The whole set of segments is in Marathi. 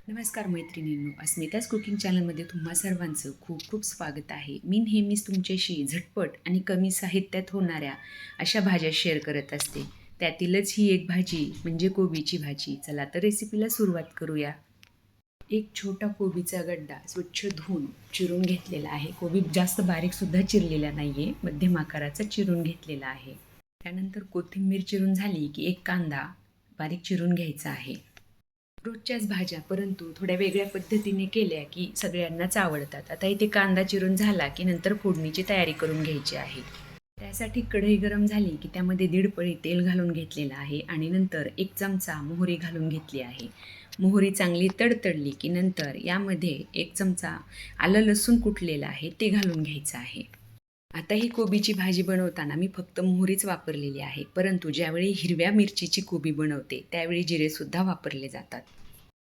नमस्कार मैत्रिणींनो, अस्मिताज कुकिंग चॅनलमध्ये तुम्हा सर्वांचं खूप खूप स्वागत आहे. मी नेहमीच तुमच्याशी झटपट आणि कमी साहित्यात होणाऱ्या अशा भाज्या शेअर करत असते. त्यातीलच ही एक भाजी म्हणजे कोबीची भाजी. चला तर रेसिपीला सुरुवात करूया. एक छोटा कोबीचा गड्डा स्वच्छ धुवून चिरून घेतलेला आहे. कोबी जास्त बारीकसुद्धा चिरलेला नाही आहे, मध्यम आकाराचा चिरून घेतलेला आहे. त्यानंतर कोथिंबीर चिरून झाली की एक कांदा बारीक चिरून घ्यायचा आहे. रोजच्याच भाज्या परंतु थोड्या वेगळ्या पद्धतीने केल्या की सगळ्यांनाच आवडतात. आता इथे कांदा चिरून झाला की नंतर फोडणीची तयारी करून घ्यायची आहे. त्यासाठी कढई गरम झाली की त्यामध्ये 1.5 पळी तेल घालून घेतलेलं आहे आणि नंतर 1 चमचा मोहरी घालून घेतली आहे. मोहरी चांगली तडतडली की नंतर यामध्ये 1 चमचा आलं लसूण कुटलेलं आहे ते घालून घ्यायचं आहे. आता ही कोबीची भाजी बनवताना मी फक्त मोहरीच वापरलेली आहे, परंतु ज्यावेळी हिरव्या मिरचीची कोबी बनवते त्यावेळी जिरेसुद्धा वापरले जातात.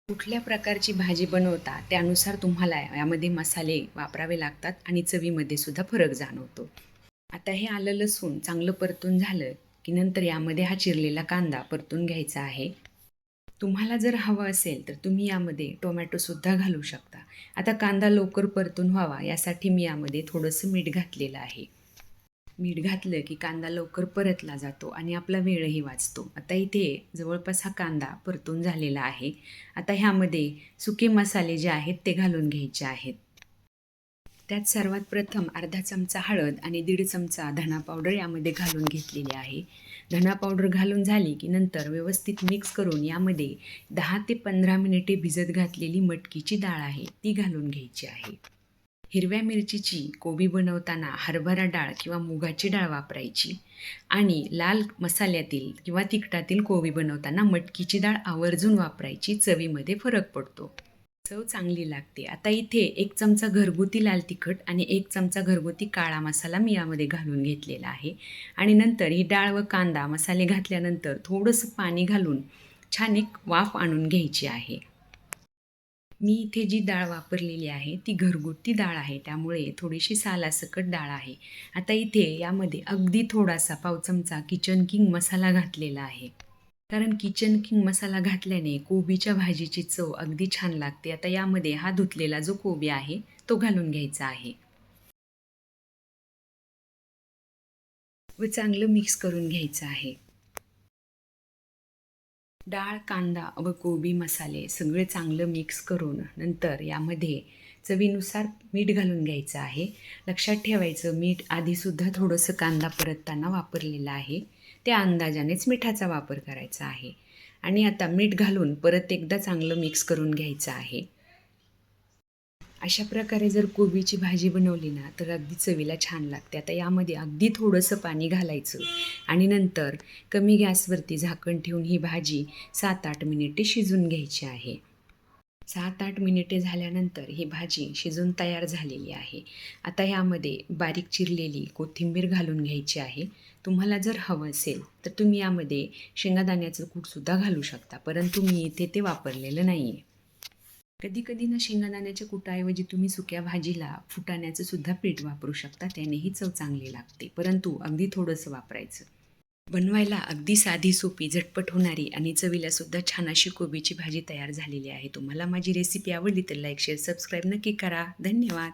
कुठल्या प्रकारची भाजी बनवता त्यानुसार तुम्हाला यामध्ये मसाले वापरावे लागतात आणि चवीमध्ये सुद्धा फरक जाणवतो. आता हे आलं लसूण चांगलं परतून झालं की नंतर यामध्ये हा चिरलेला कांदा परतून घ्यायचा आहे. तुम्हाला जर हवं असेल तर तुम्ही यामध्ये टोमॅटोसुद्धा घालू शकता. आता कांदा लवकर परतून व्हावा यासाठी मी यामध्ये थोडंसं मीठ घातलेलं आहे. मीठ घातलं की कांदा लवकर परतला जातो आणि आपला वेळही वाचतो. आता इथे जवळपास हा कांदा परतून झालेला आहे. आता ह्यामध्ये सुके मसाले जे आहेत ते घालून घ्यायचे आहेत. त्यात सर्वात प्रथम अर्धा चमचा हळद आणि 1.5 चमचा धना पावडर यामध्ये घालून घेतलेली आहे. धना पावडर घालून झाली की नंतर व्यवस्थित मिक्स करून यामध्ये 10 ते 15 मिनिटे भिजत घातलेली मटकीची डाळ आहे ती घालून घ्यायची आहे. हिरव्या मिरचीची कोबी बनवताना हरभरा डाळ किंवा मुगाची डाळ वापरायची आणि लाल मसाल्यातील किंवा तिखटातील कोबी बनवताना मटकीची डाळ आवर्जून वापरायची. चवीमध्ये फरक पडतो, चव चांगली लागते. आता इथे 1 चमचा घरगुती लाल तिखट आणि 1 चमचा घरगुती काळा मसाला मी यामध्ये घालून घेतलेला आहे आणि नंतर ही डाळ व कांदा मसाले घातल्यानंतर थोडंसं पाणी घालून छान एक वाफ आणून घ्यायची आहे. मी इथे जी डाळ वापरलेली आहे ती घरगुती डाळ आहे, त्यामुळे थोडीशी सालासकट डाळ आहे. आता इथे यामध्ये अगदी थोडासा पाव चमचा किचन किंग मसाला घातलेला आहे, कारण किचन किंग मसाला घातल्याने कोबीच्या भाजीची चव अगदी छान लागते. आता यामध्ये हा धुतलेला जो कोबी आहे तो घालून घ्यायचा आहे व चांगलं मिक्स करून घ्यायचं आहे. डाळ, कांदा व कोबी मसाले सगळे चांगलं मिक्स करून नंतर यामध्ये चवीनुसार मीठ घालून घ्यायचं आहे. लक्षात ठेवायचं, मीठ आधीसुद्धा थोडंसं कांदा परतताना वापरलेलं आहे. त्या अंदाजानेच मिठाचा वापर करायचा आहे आणि आता मीठ घालून परत एकदा चांगलं मिक्स करून घ्यायचं आहे. अशा प्रकारे जर कोबीची भाजी बनवली ना तर अगदी चवीला छान लागते. आता यामध्ये अगदी थोडंसं पाणी घालायचं आणि नंतर कमी गॅसवरती झाकण ठेवून ही भाजी 7-8 मिनिटे शिजून घ्यायची आहे. 7-8 मिनिटे झाल्यानंतर ही भाजी शिजून तयार झालेली आहे. आता ह्यामध्ये बारीक चिरलेली कोथिंबीर घालून घ्यायची आहे. तुम्हाला जर हवं असेल तर तुम्ही यामध्ये शेंगादाण्याचं कूटसुद्धा घालू शकता, परंतु मी इथे ते वापरलेलं नाही आहे. कधी-कधी ना शेंगादाण्याच्या कुटाऐवजी तुम्ही सुक्या भाजीला फुटाण्याचं सुद्धा पीठ वापरू शकता, त्यानेही चव चांगली लागते, परंतु अगदी थोडंसं वापरायचं. बनवायला अगदी साधी, सोपी, झटपट होणारी आणि चवीला सुद्धा छान अशी कोबीची भाजी तयार झालेली आहे. तुम्हाला माझी रेसिपी आवडली तर लाईक, शेअर, सबस्क्राईब नक्की करा. धन्यवाद.